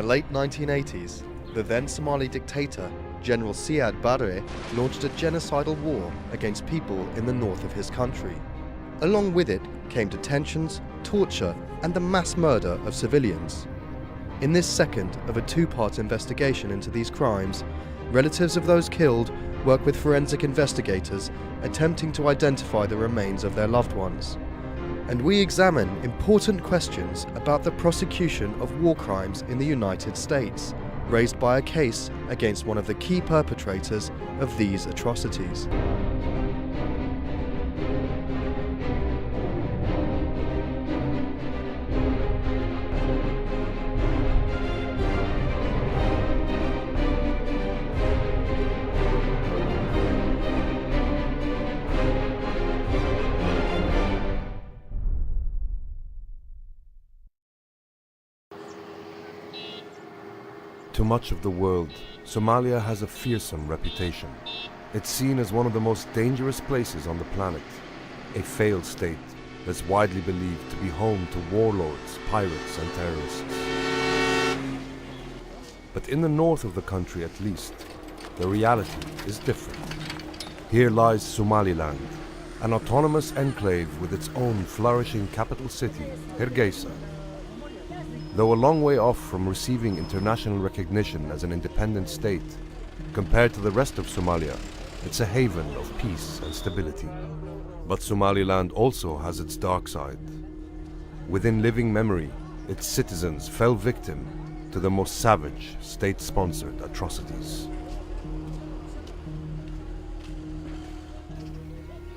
the late 1980s, the then Somali dictator, General Siad Barre, launched a genocidal war against people in the north of his country. Along with it came detentions, torture, and the mass murder of civilians. In this second of a two-part investigation into these crimes, relatives of those killed work with forensic investigators attempting to identify the remains of their loved ones. And we examine important questions about the prosecution of war crimes in the United States, raised by a case against one of the key perpetrators of these atrocities. To much of the world, Somalia has a fearsome reputation. It's seen as one of the most dangerous places on the planet, a failed state that's widely believed to be home to warlords, pirates, and terrorists. But in the north of the country at least, the reality is different. Here lies Somaliland, an autonomous enclave with its own flourishing capital city, Hargeisa. Though a long way off from receiving international recognition as an independent state, compared to the rest of Somalia, it's a haven of peace and stability. But Somaliland also has its dark side. Within living memory, its citizens fell victim to the most savage state-sponsored atrocities.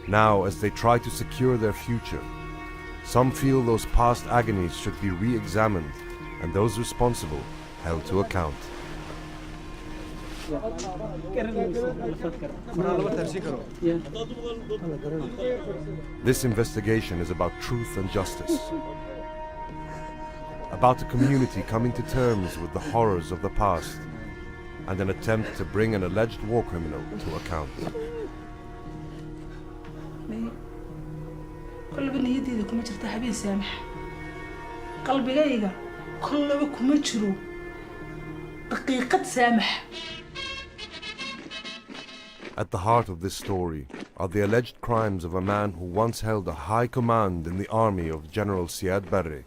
Now, as they try to secure their future, some feel those past agonies should be re-examined and those responsible held to account. This investigation is about truth and justice, about a community coming to terms with the horrors of the past, and an attempt to bring an alleged war criminal to account. At the heart of this story are the alleged crimes of a man who once held a high command in the army of General Siad Barre,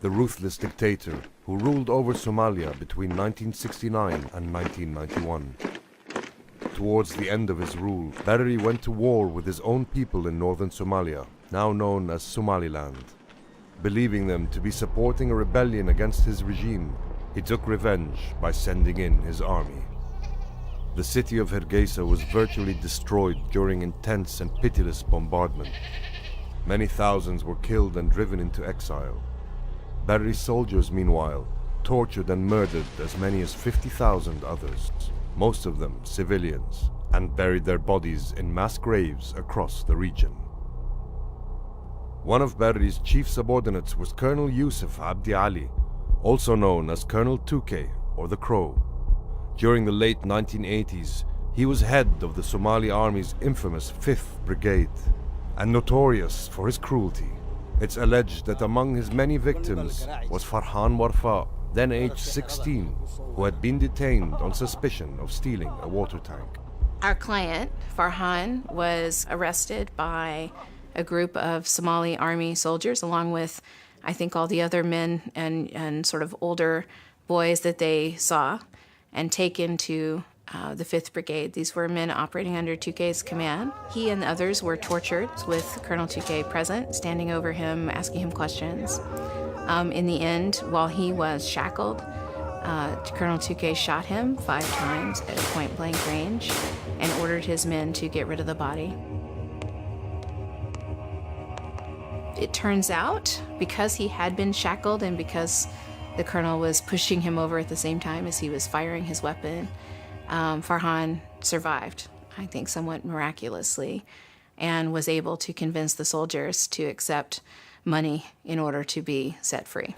the ruthless dictator who ruled over Somalia between 1969 and 1991. Towards the end of his rule, Barre went to war with his own people in northern Somalia, now known as Somaliland. Believing them to be supporting a rebellion against his regime, he took revenge by sending in his army. The city of Hargeisa was virtually destroyed during intense and pitiless bombardment. Many thousands were killed and driven into exile. Barre's soldiers, meanwhile, tortured and murdered as many as 50,000 others, most of them civilians, and buried their bodies in mass graves across the region. One of Barre's chief subordinates was Colonel Yusuf Abdi Ali, also known as Colonel Tukey or the Crow. During the late 1980s, he was head of the Somali Army's infamous 5th Brigade, and notorious for his cruelty. It's alleged that among his many victims was Farhan Warfa, then aged 16, who had been detained on suspicion of stealing a water tank. Our client, Farhan, was arrested by a group of Somali army soldiers, along with, I think, all the other men and sort of older boys that they saw, and taken to the 5th Brigade. These were men operating under Tukey's command. He and the others were tortured with Colonel Tukey present, standing over him, asking him questions. In the end, while he was shackled, Colonel Tukey shot him 5 times at point-blank range and ordered his men to get rid of the body. It turns out, because he had been shackled and because the colonel was pushing him over at the same time as he was firing his weapon, Farhan survived, I think somewhat miraculously, and was able to convince the soldiers to accept money in order to be set free.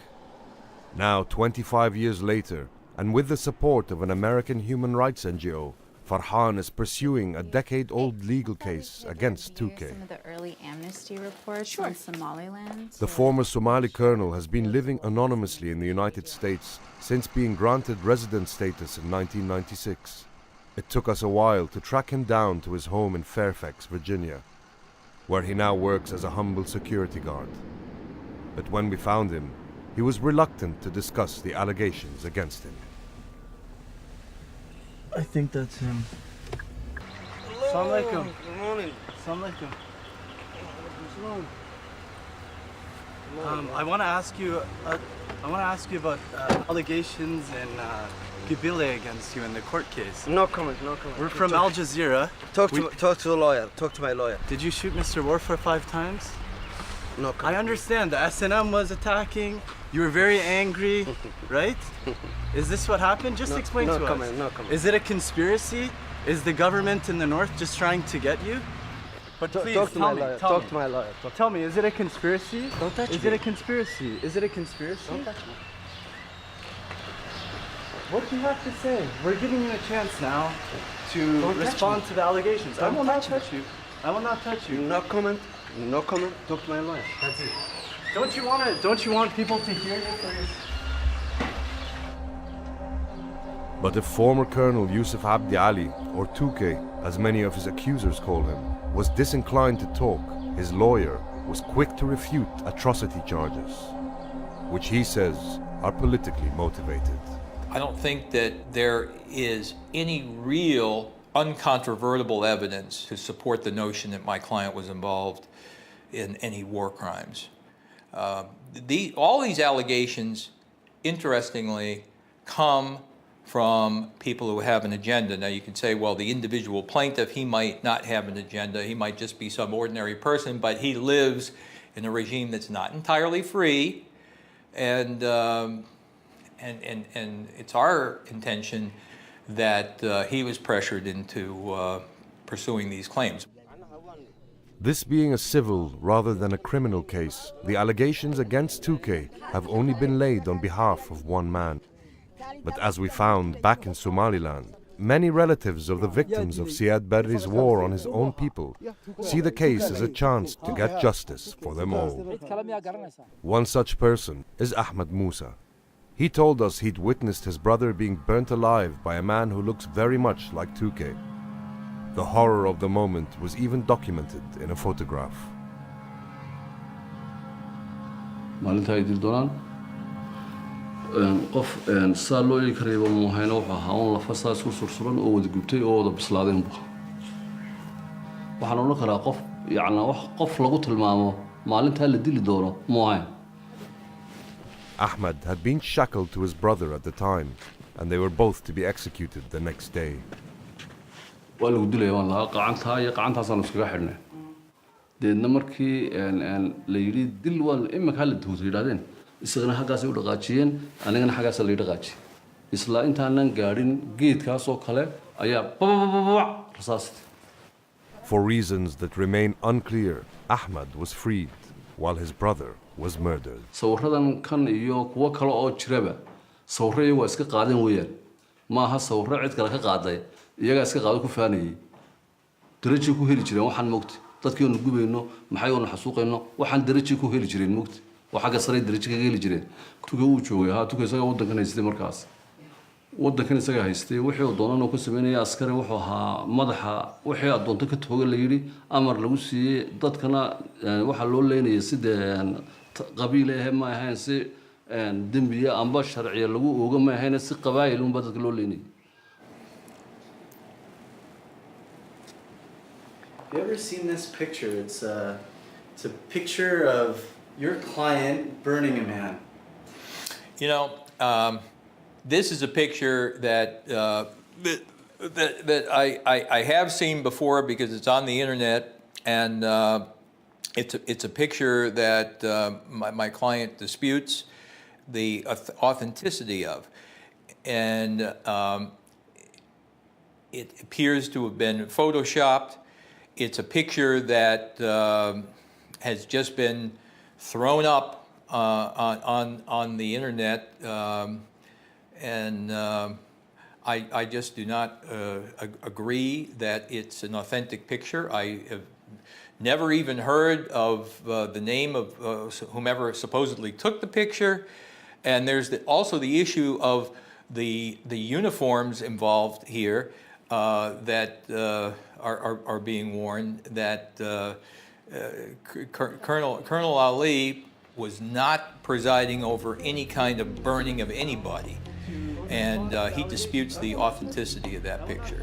Now, 25 years later, and with the support of an American human rights NGO, Farhan is pursuing a decade-old legal case against 2K. Some of the early amnesty reports on Somaliland. The former Somali colonel has been living anonymously in the United States since being granted resident status in 1996. It took us a while to track him down to his home in Fairfax, Virginia, where he now works as a humble security guard. But when we found him, he was reluctant to discuss the allegations against him. I think that's him. Assalamu alaikum. Good morning. Assalamu alaikum. I want to ask you about allegations and Gabile against you in the court case. No comment, no comment. We're from Al Jazeera. Talk to the lawyer. Talk to my lawyer. Did you shoot Mr. Warfare 5 times? No comment. I understand the SNM was attacking. You were very angry, right? Is this what happened? Just explain to us. No comment. Is it a conspiracy? Is the government in the north just trying to get you? But please Talk to my lawyer. tell Talk me. to my lawyer. Tell me, is it a conspiracy? Don't touch Is me. it a conspiracy? Is it a conspiracy? Don't touch me. What do you have to say? We're giving you a chance now to Don't touch respond me. to the allegations. I Don't will not touch me. touch you. I will not touch you. No comment. No comment. Talk to my lawyer. That's it. Don't you want people to hear you for yourself? But if former Colonel Yusuf Abdi Ali, or 2K, as many of his accusers call him, was disinclined to talk, his lawyer was quick to refute atrocity charges, which he says are politically motivated. I don't think that there is any real uncontrovertible evidence to support the notion that my client was involved in any war crimes. All these allegations, interestingly, come from people who have an agenda. Now you can say, well, the individual plaintiff, he might not have an agenda, he might just be some ordinary person, but he lives in a regime that's not entirely free, and it's our contention that he was pressured into pursuing these claims. This being a civil rather than a criminal case, the allegations against 2K have only been laid on behalf of one man. But as we found back in Somaliland, many relatives of the victims of Siad Barre's war on his own people see the case as a chance to get justice for them all. One such person is Ahmed Musa. He told us he'd witnessed his brother being burnt alive by a man who looks very much like 2K. The horror of the moment was even documented in a photograph. qof saa loo eegi karayba muuhayna wuxuu ahaa un lafasaa isku sursuran oo wada gubtay oo wada bislaadeen bu waxaan odhan karaa qof qof lagu tilmaamo maalintaa la dili doono muuhayn. Ahmed had been shackled to his brother at the time, and they were both to be executed the next day. waa lagu dilaya waan lahaa qacantaa iyo qacantaasaan iskaga xidhnay deedna markii la yidhi dil waa imika hala duuta yidhahdeen isagana xaggaasay u dhaqaajiyeen anigana xaggaasa la dhaqaaji isla intaanan gaadhin geedkaasoo kale ayaa bababababac rasaasti. For reasons that remain unclear, Ahmed was freed while his brother was murdered. sawiradan kan iyo kuwo kale oo jiraba sawirro iyagu waa iska qaadeen weeyaan maaha sawirro cid kale ka qaaday iyagaa iska qaado ku faanayay darajay ku heli jireen waxaan moogta dadkii oonu gubayno maxay oonu xasuuqayno waxaan darajay ku heli jireen moogta oo xagga sare darajo kaga heli jireen tuga uu joogay tuga isaga waddankan haystay markaas waddankan isaga haystay wixii uu doonana ku sameynaya askari wuxuu ahaa madaxa wixii adoonto ka tooga la yidhi amar lagu siiyey dadkana waxaa loo leynayay sida qabiil ah ma ahayn si dembiya amba sharciya lagu ooga ma ahayn si qabaayil unba dadka loo leynayay. Have you ever seen this picture? It's a picture of your client burning a man. You know, this is a picture that I have seen before because it's on the internet, and it's a picture that my client disputes the authenticity of, and it appears to have been photoshopped. It's a picture that has just been thrown up on the internet, and I just do not agree that it's an authentic picture. I have never even heard of the name of whomever supposedly took the picture. And there's also the issue of the uniforms involved here that are being worn, that Colonel Ali was not presiding over any kind of burning of anybody. And he disputes the authenticity of that picture.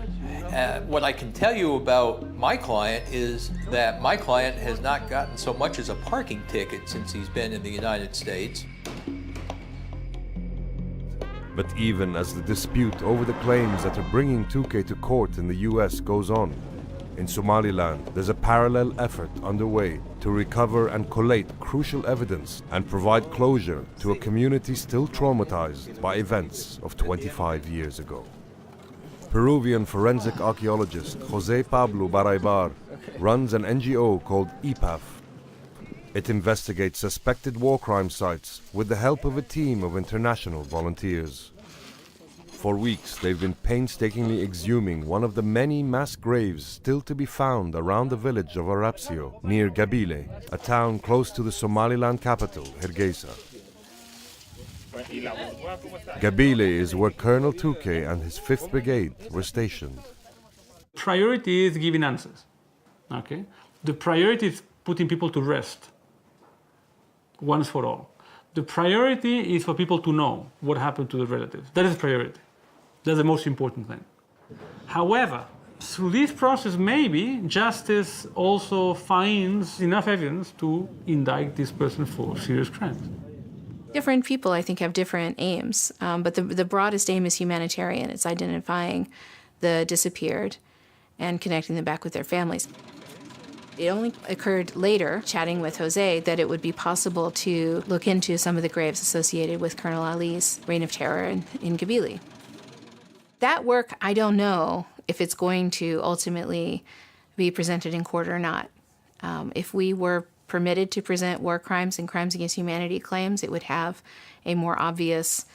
What I can tell you about my client is that my client has not gotten so much as a parking ticket since he's been in the United States. But even as the dispute over the claims that are bringing Touquet to court in the US goes on, in Somaliland there's a parallel effort underway to recover and collate crucial evidence and provide closure to a community still traumatized by events of 25 years ago. Peruvian forensic archaeologist Jose Pablo Baraybar runs an NGO called IPAF. It investigates suspected war crime sites with the help of a team of international volunteers. For weeks, they've been painstakingly exhuming one of the many mass graves still to be found around the village of Arapsio, near Gabile, a town close to the Somaliland capital, Hargeisa. Gabile is where Colonel Touquet and his 5th Brigade were stationed. Priority is giving answers. Okay? The priority is putting people to rest once for all. The priority is for people to know what happened to the relatives. That is priority. That's the most important thing. However, through this process, maybe justice also finds enough evidence to indict this person for serious crimes. Different people, I think, have different aims, but the broadest aim is humanitarian. It's identifying the disappeared and connecting them back with their families. It only occurred later, chatting with Jose, that it would be possible to look into some of the graves associated with Colonel Ali's reign of terror in Gabile. That work, I don't know if it's going to ultimately be presented in court or not. If we were permitted to present war crimes and crimes against humanity claims, it would have a more obvious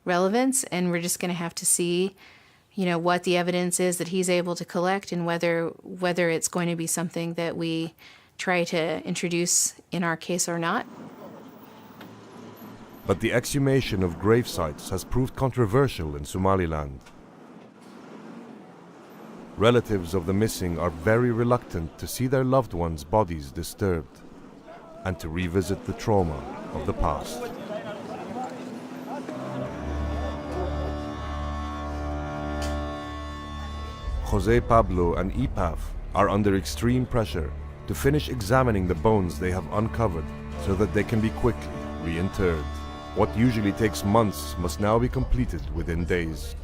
relevance, and we're just going to have to see what the evidence is that he's able to collect and whether it's going to be something that we try to introduce in our case or not. But the exhumation of grave sites has proved controversial in Somaliland. Relatives of the missing are very reluctant to see their loved ones' bodies disturbed and to revisit the trauma of the past. Jose Pablo and IPAF are under extreme pressure to finish examining the bones they have uncovered so that they can be quickly reinterred. What usually takes months must now be completed within days.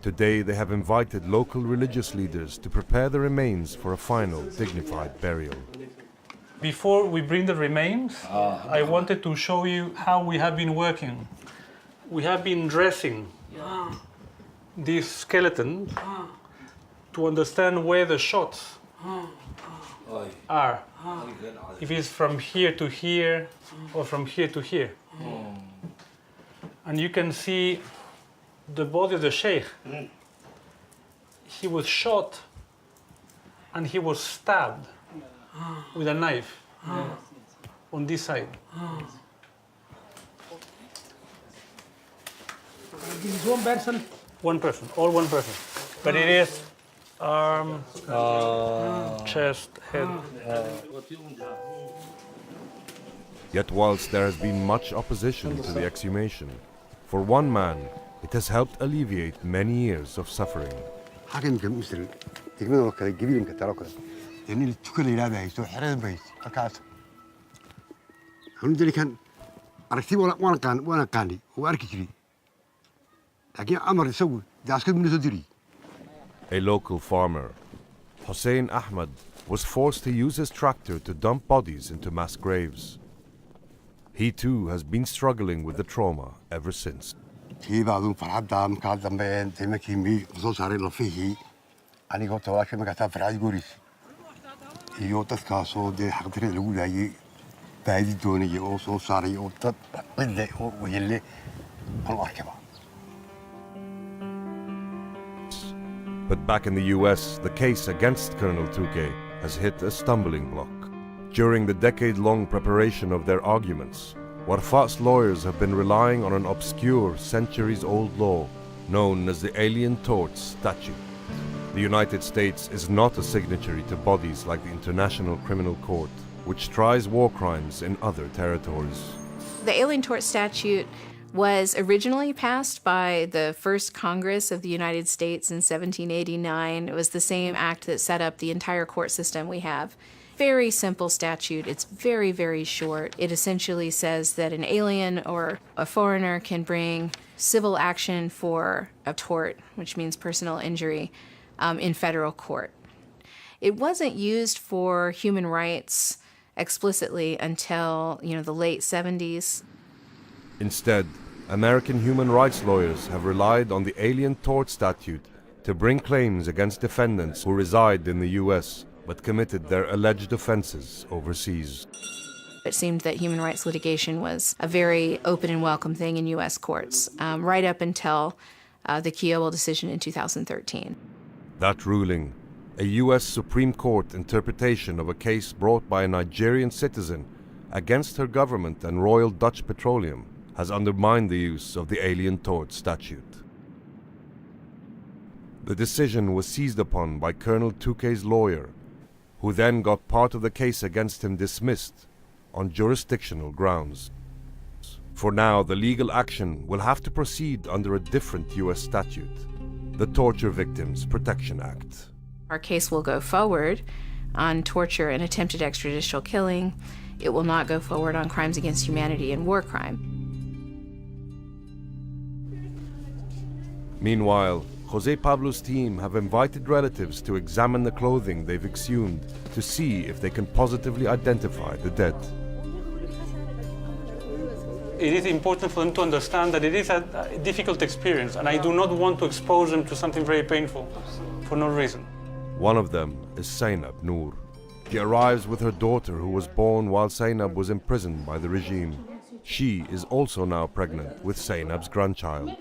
Today they have invited local religious leaders to prepare the remains for a final dignified burial. Before we bring the remains, I wanted to show you how we have been working. We have been dressing this skeleton to understand where the shots are. If it's from here to here or from here to here. And you can see the body of the sheikh. He was shot and he was stabbed with a knife on this side. This is one person? One person, all one person. But it is arm, chest, head. Yet whilst there has been much opposition to the exhumation, for one man, it has helped alleviate many years of suffering. A local farmer, Hussein Ahmad, was forced to use his tractor to dump bodies into mass graves. He too has been struggling with the trauma ever since. But back in the US, the case against Colonel Tukey has hit a stumbling block. During the decade-long preparation of their arguments, Warfat's lawyers have been relying on an obscure, centuries-old law known as the Alien Tort Statute. The United States is not a signatory to bodies like the International Criminal Court, which tries war crimes in other territories. The Alien Tort Statute was originally passed by the first Congress of the United States in 1789. It was the same act that set up the entire court system we have. Very simple statute. It's very, very short. It essentially says that an alien or a foreigner can bring civil action for a tort, which means personal injury, in federal court. It wasn't used for human rights explicitly until, the late 70s. Instead, American human rights lawyers have relied on the Alien Tort Statute to bring claims against defendants who reside in the US but committed their alleged offenses overseas. It seemed that human rights litigation was a very open and welcome thing in US courts, right up until the Kiobel decision in 2013. That ruling, a US Supreme Court interpretation of a case brought by a Nigerian citizen against her government and Royal Dutch Petroleum, has undermined the use of the Alien Tort Statute. The decision was seized upon by Colonel Tukey's lawyer, who then got part of the case against him dismissed on jurisdictional grounds. For now, the legal action will have to proceed under a different US statute, the Torture Victims Protection Act. Our case will go forward on torture and attempted extrajudicial killing. It will not go forward on crimes against humanity and war crime. Meanwhile, Jose Pablo's team have invited relatives to examine the clothing they've exhumed to see if they can positively identify the dead. It is important for them to understand that it is a difficult experience, and I do not want to expose them to something very painful for no reason. One of them is Zainab Noor. She arrives with her daughter, who was born while Zainab was imprisoned by the regime. She is also now pregnant with Zainab's grandchild.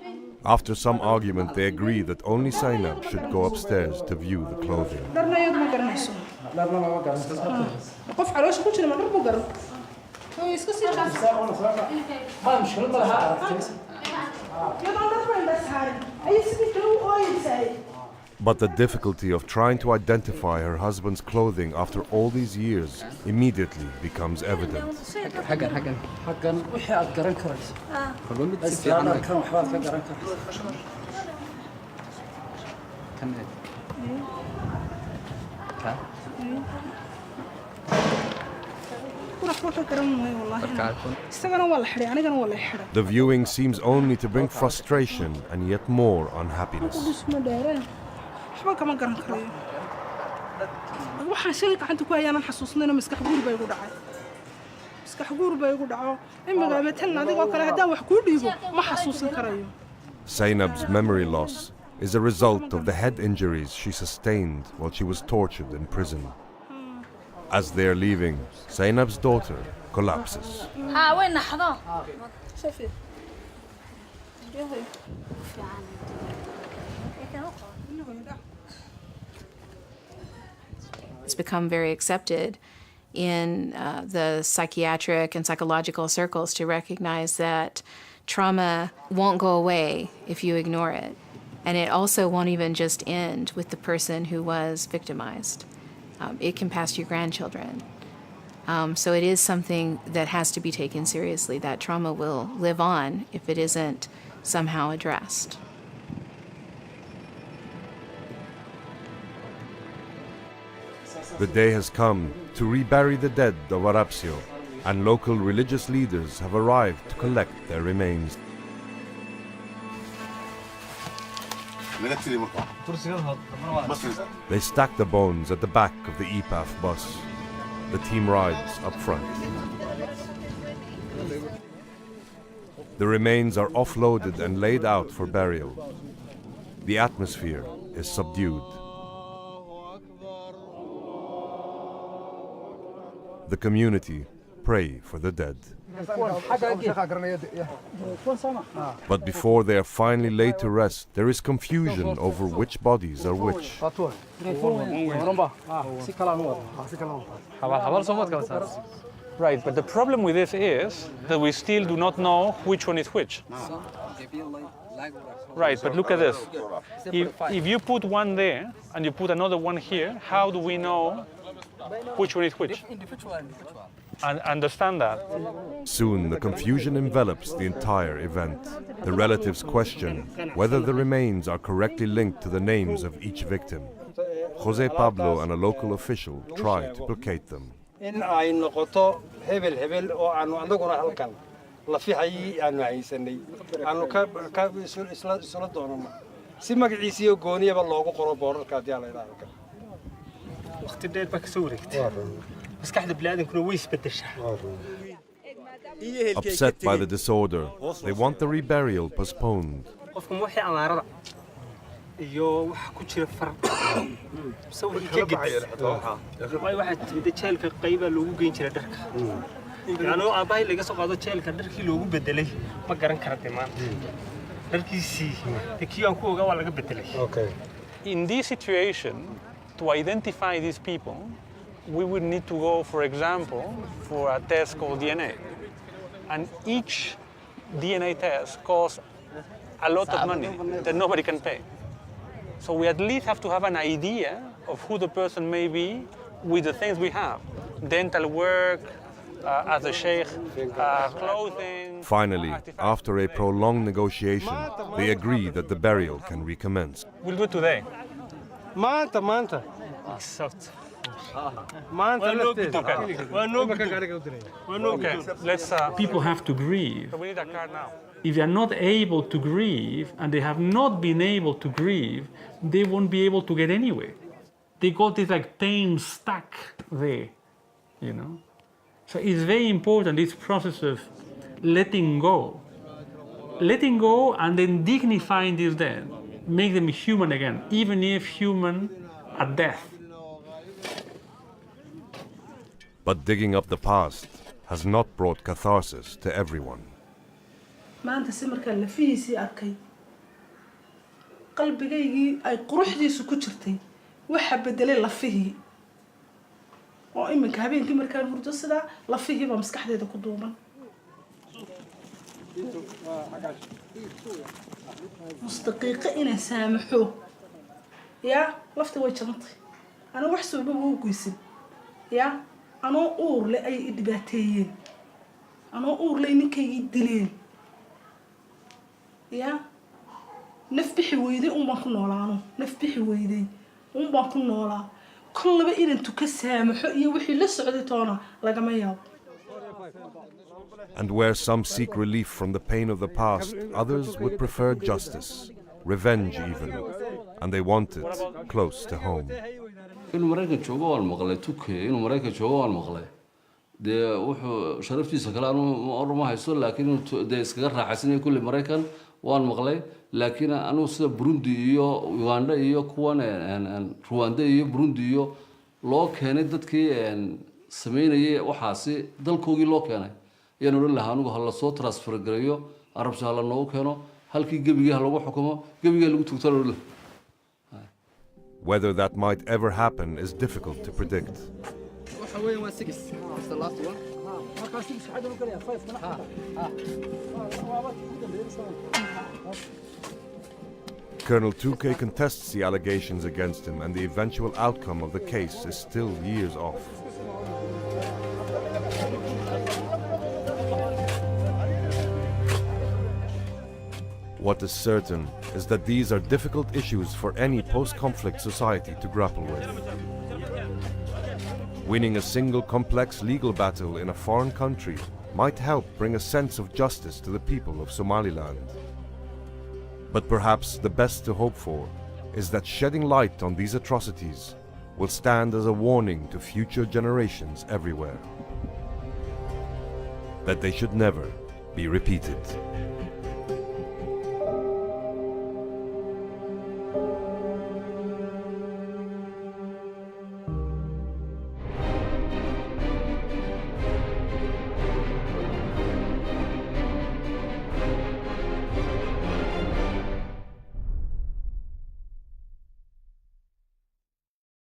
After some argument, they agree that only Zainab should go upstairs to view the clothing. But the difficulty of trying to identify her husband's clothing after all these years immediately becomes evident. The viewing seems only to bring frustration and yet more unhappiness. Zainab's memory loss is a result of the head injuries she sustained while she was tortured in prison. As they're leaving, Zainab's daughter collapses. It's become very accepted in the psychiatric and psychological circles to recognize that trauma won't go away if you ignore it. And it also won't even just end with the person who was victimized. It can pass to your grandchildren. So it is something that has to be taken seriously. That trauma will live on if it isn't somehow addressed. The day has come to rebury the dead of Arapsio, and local religious leaders have arrived to collect their remains. They stack the bones at the back of the EPAF bus. The team rides up front. The remains are offloaded and laid out for burial. The atmosphere is subdued. The community pray for the dead. But before they are finally laid to rest, there is confusion over which bodies are which. Right, but the problem with this is that we still do not know which one is which. Right, but look at this. If you put one there and you put another one here, how do we know which one is which? And understand that. Soon the confusion envelops the entire event. The relatives question whether the remains are correctly linked to the names of each victim. Jose Pablo and a local official try to placate them. in ay noqoto hebel hebel oo aanu andaguna halkan la fiixay aanu haysanay aanu ka isla doonano si magaciisa iyo gooniyaba loogu qoro boorarka hadii la yiraahdo waqti dheer ba ka soo wareegtay maskaxda bini'aadamkuna way isbedeshaa. Upset by the disorder, they want the reburial postponed. qofku wixii amaarada iyo wax ku jira farq soo wixii ka gidis way waxa timid jeelka qayba loogu geyn jiray dharka yaano aabay laga soo qaado jeelka dharkii loogu bedelay ma garan kartay maanta dharkiisii kii aan ku ogaa waa laga bedelay. Okay. In this situation, to identify these people, we would need to go, for example, for a test called DNA. And each DNA test costs a lot of money that nobody can pay. So we at least have to have an idea of who the person may be with the things we have. Dental work, as a sheikh, clothing. Finally, after a prolonged negotiation, they agree that the burial can recommence. We'll do it today. Manta. Okay, let's. People have to grieve. So we need a card now. If they are not able to grieve, and they have not been able to grieve, they won't be able to get anywhere. They got this like pain stuck there, you know. So it's very important, this process of letting go and then dignifying this dead, make them human again, even if human at death. But digging up the past has not brought catharsis to everyone. maanta si markaan lafihiisii arkay qalbigaygii ay quruxdiisu ku jirtay waxa bedelay lafihii oo iminka habeenkii markaan hurdo sidaa lafihii baa maskaxdeeda ku duuban mustaqiiqa inaan saamaxo yaa lafta way jabantay ana wax soo baba u goysin yaa anoo uur le ay dhibaateeyeen anoo uur le ninkaygii dileen yaa naf bixi weyday baan ku noolaano naf bixi weyday baan ku noolaa kullaba inaan tuka saamaxo iyo wixii la socday toona lagama yaabo. And where some seek relief from the pain of the past, others would prefer justice, revenge even, and they want it close to home. inuu Mareykan joogo waan maqlay tukay inuu Mareykan joogo waan maqlay de wuxuu sharaftiisa kale aanu ma haysto laakiin de iskaga raaxaysanay kulli Mareykan waan maqlay laakiin aanu sida Burundi iyo Uganda iyo kuwan Rwanda iyo Burundi iyo loo keenay dadkii sameynayay waxaasi dalkoogii loo keenay iyana la lahaanu hal soo transfer gareeyo arabsa la noo keeno halkii gabiga lagu xukumo gabiga lagu tugtalo. Whether that might ever happen is difficult to predict. Colonel Touquet contests the allegations against him, and the eventual outcome of the case is still years off. What is certain is that these are difficult issues for any post-conflict society to grapple with. Winning a single complex legal battle in a foreign country might help bring a sense of justice to the people of Somaliland. But perhaps the best to hope for is that shedding light on these atrocities will stand as a warning to future generations everywhere, that they should never be repeated.